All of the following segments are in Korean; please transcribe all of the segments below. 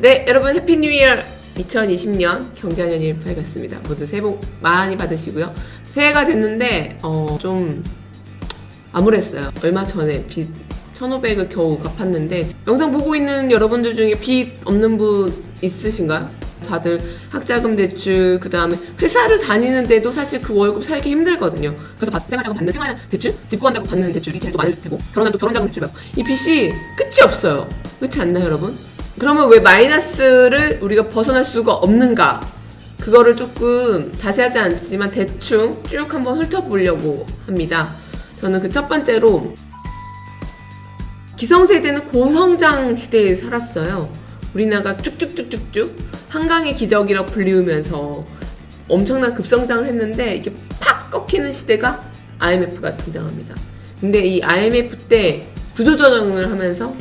네, 여러분 해피 뉴 이어 2020년 경자년이 밝았습니다. 모두 새해 복 많이 받으시고요. 새해가 됐는데 좀 암울했어요. 얼마 전에 빚 1,500을 겨우 갚았는데 영상 보고 있는 여러분들 중에 빚 없는 분 있으신가요? 다들 학자금 대출, 그 다음에 회사를 다니는데도 사실 그 월급 살기 힘들거든요. 그래서 생활자금 받는 생활 대출, 집 구한다고 받는 대출이 제일 또 많을 테고, 결혼하면 또 결혼자금 대출 받고, 이 빚이 끝이 없어요. 그렇지 않나요, 여러분? 그러면 왜 마이너스를 우리가 벗어날 수가 없는가? 그거를 조금 자세하지 않지만 대충 쭉 한번 훑어보려고 합니다. 저는 그 첫 번째로 기성세대는 고성장 시대에 살았어요. 우리나라가 쭉쭉쭉쭉쭉 한강의 기적이라고 불리우면서 엄청난 급성장을 했는데 이게 팍 꺾이는 시대가 IMF가 등장합니다. 근데 이 IMF 때 구조조정을 하면서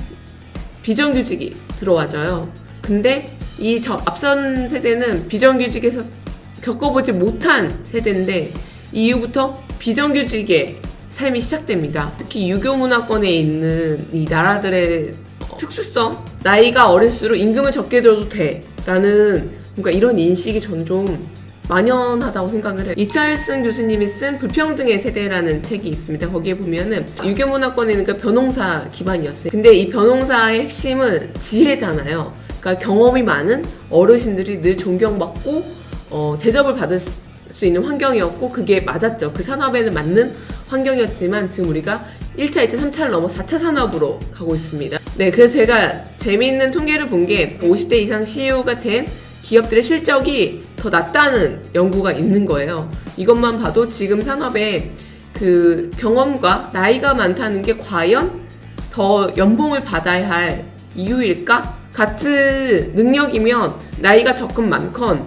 비정규직이 들어와져요. 근데 이 앞선 세대는 비정규직에서 겪어보지 못한 세대인데 이후부터 비정규직의 삶이 시작됩니다. 특히 유교 문화권에 있는 이 나라들의 특수성, 나이가 어릴수록 임금을 적게 줘도 돼 라는 뭔가 이런 인식이 전 좀 만연하다고 생각을 해요. 이철승 교수님이 쓴 불평등의 세대라는 책이 있습니다. 거기에 보면은 유교 문화권에 있는 변홍사 기반이었어요. 근데 이 변홍사의 핵심은 지혜잖아요. 그러니까 경험이 많은 어르신들이 늘 존경받고 대접을 받을 수 있는 환경이었고 그게 맞았죠. 그 산업에는 맞는 환경이었지만 지금 우리가 1차, 2차, 3차를 넘어 4차 산업으로 가고 있습니다. 네, 그래서 제가 재미있는 통계를 본 게 50대 이상 CEO가 된 기업들의 실적이 더 낮다는 연구가 있는 거예요. 이것만 봐도 지금 산업에 그 경험과 나이가 많다는 게 과연 더 연봉을 받아야 할 이유일까? 같은 능력이면 나이가 적건 많건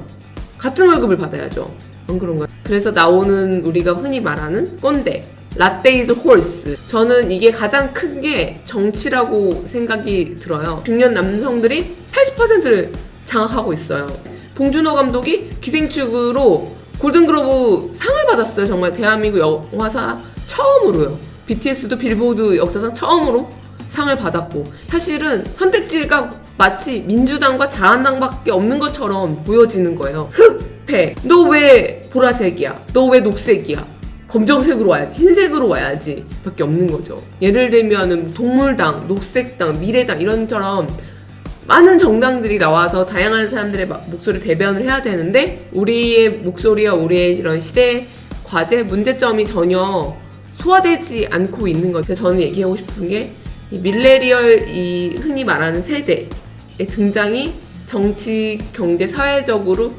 같은 월급을 받아야죠. 안 그런가요? 그래서 나오는 우리가 흔히 말하는 꼰대, 라떼이즈 홀스. 저는 이게 가장 큰 게 정치라고 생각이 들어요. 중년 남성들이 80%를 장악하고 있어요. 봉준호 감독이 기생충으로 골든글로브 상을 받았어요. 정말 대한민국 영화사 처음으로요. BTS도 빌보드 역사상 처음으로 상을 받았고 사실은 선택지가 마치 민주당과 자한당밖에 없는 것처럼 보여지는 거예요. 흑패, 너 왜 보라색이야? 너 왜 녹색이야? 검정색으로 와야지, 흰색으로 와야지 밖에 없는 거죠. 예를 들면 동물당, 녹색당, 미래당 이런처럼 많은 정당들이 나와서 다양한 사람들의 목소리를 대변을 해야 되는데 우리의 목소리와 우리의 이런 시대 과제, 문제점이 전혀 소화되지 않고 있는 거죠. 그래서 저는 얘기하고 싶은 게 이 밀레니얼, 이 흔히 말하는 세대의 등장이 정치, 경제, 사회적으로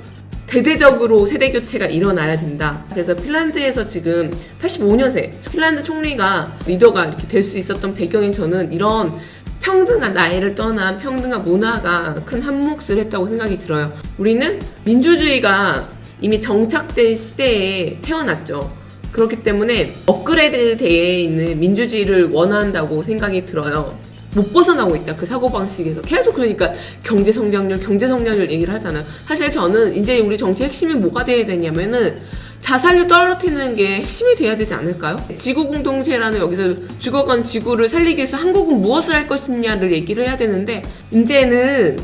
대대적으로 세대 교체가 일어나야 된다. 그래서 핀란드에서 지금 85년생 핀란드 총리가 리더가 이렇게 될 수 있었던 배경이 저는 이런 평등한 나이를 떠난 평등한 문화가 큰 한몫을 했다고 생각이 들어요. 우리는 민주주의가 이미 정착된 시대에 태어났죠. 그렇기 때문에 업그레이드 되어 있는 민주주의를 원한다고 생각이 들어요. 못 벗어나고 있다. 그 사고방식에서. 계속 그러니까 경제성장률 얘기를 하잖아요. 사실 저는 이제 우리 정치 핵심이 뭐가 돼야 되냐면은 자살률 떨어뜨리는 게 핵심이 돼야 되지 않을까요? 지구공동체라는 여기서 죽어간 지구를 살리기 위해서 한국은 무엇을 할 것이냐를 얘기를 해야 되는데 이제는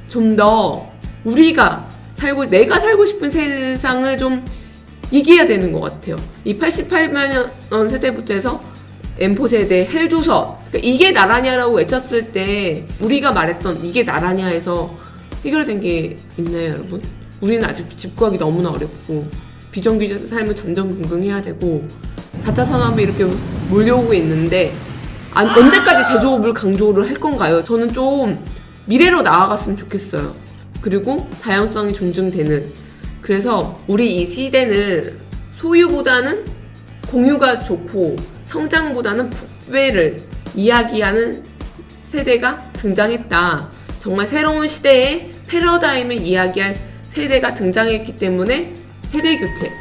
좀 더 내가 살고 싶은 세상을 좀 이겨야 되는 것 같아요. 이 88년 세대부터 해서 M4 세대, 헬조선 그러니까 이게 나라냐라고 외쳤을 때 우리가 말했던 이게 나라냐 해서 해결된 게 있나요, 여러분? 우리는 아직도 집 구하기 너무나 어렵고 비정규직 삶을 전전긍긍해야 되고 4차 산업이 이렇게 몰려오고 있는데 언제까지 제조업을 강조를 할 건가요? 저는 좀 미래로 나아갔으면 좋겠어요. 그리고 다양성이 존중되는 그래서 우리 이 시대는 소유보다는 공유가 좋고 성장보다는 부패를 이야기하는 세대가 등장했다. 정말 새로운 시대의 패러다임을 이야기할 세대가 등장했기 때문에 세대 교체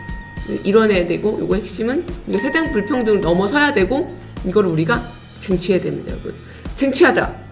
이뤄내야 되고 이거 핵심은 세대 불평등을 넘어서야 되고 이걸 우리가 쟁취해야 됩니다, 여러분. 쟁취하자.